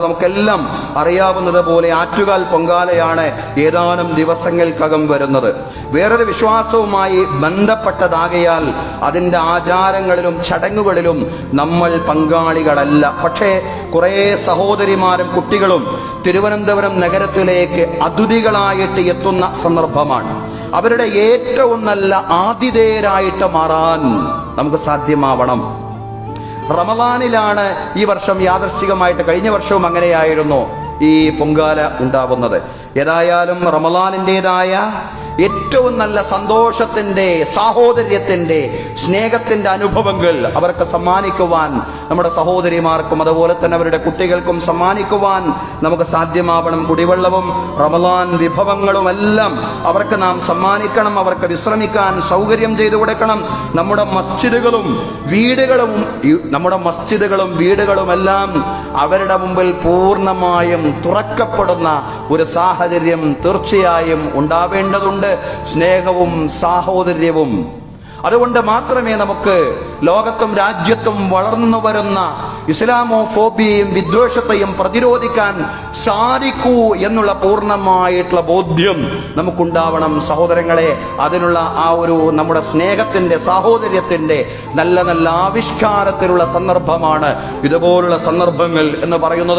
നമുക്കെല്ലാം അറിയാവുന്നത് പോലെ ആറ്റുകാൽ പൊങ്കാലയാണ് ഏതാനും ദിവസങ്ങൾക്കകം വരുന്നത്. വേറൊരു വിശ്വാസവുമായി ബന്ധപ്പെട്ടതാകയാൽ അതിൻ്റെ ആചാരങ്ങളിലും ചടങ്ങുകളിലും നമ്മൾ പങ്കാളികളല്ല. പക്ഷേ കുറേ സഹോദരിമാരും കുട്ടികളും തിരുവനന്തപുരം നഗരത്തിലേക്ക് അതിഥികളായിട്ട് എത്തുന്ന സന്ദർഭമാണ്. അവരുടെ ഏറ്റവും നല്ല ആതിഥേയരായിട്ട് മാറാൻ നമുക്ക് സാധ്യമാവണം. റമദാനിലാണ് ഈ വർഷം യാദൃശ്ചികമായിട്ട്, കഴിഞ്ഞ വർഷവും അങ്ങനെയായിരുന്നു ഈ പൊങ്കാല ഉണ്ടാവുന്നത്. ഏതായാലും റമദാനിൻ്റെതായ ഏറ്റവും നല്ല സന്തോഷത്തിൻ്റെ, സാഹോദര്യത്തിൻ്റെ, സ്നേഹത്തിൻ്റെ അനുഭവങ്ങൾ അവർക്ക് സമ്മാനിക്കുവാൻ, നമ്മുടെ സഹോദരിമാർക്കും അതുപോലെ തന്നെ അവരുടെ കുട്ടികൾക്കും സമ്മാനിക്കുവാൻ നമുക്ക് സാധ്യമാവണം. കുടിവെള്ളവും റമദാൻ വിഭവങ്ങളുമെല്ലാം അവർക്ക് നാം സമ്മാനിക്കണം. അവർക്ക് വിശ്രമിക്കാൻ സൗകര്യം ചെയ്തു കൊടുക്കണം. നമ്മുടെ മസ്ജിദുകളും വീടുകളുമെല്ലാം അവരുടെ മുമ്പിൽ പൂർണ്ണമായും തുറക്കപ്പെടുന്ന ഒരു സാഹചര്യം തീർച്ചയായും ഉണ്ടാവേണ്ടതുണ്ട്. സ്നേഹവും സാഹോദര്യവും. അതുകൊണ്ട് മാത്രമേ നമുക്ക് ലോകത്തും രാജ്യത്തും വളർന്നു വരുന്ന ഇസ്ലാമോഫോബിയയും വിദ്വേഷത്തെയും പ്രതിരോധിക്കാൻ സാധിക്കൂ എന്നുള്ള പൂർണ്ണമായിട്ടുള്ള ബോധ്യം നമുക്കുണ്ടാവണം സഹോദരങ്ങളെ. അതിനുള്ള ആ ഒരു നമ്മുടെ സ്നേഹത്തിൻ്റെ, സാഹോദര്യത്തിൻ്റെ നല്ല നല്ല ആവിഷ്കാരത്തിലുള്ള സന്ദർഭമാണ് ഇതുപോലുള്ള സന്ദർഭങ്ങൾ എന്ന് പറയുന്നത്.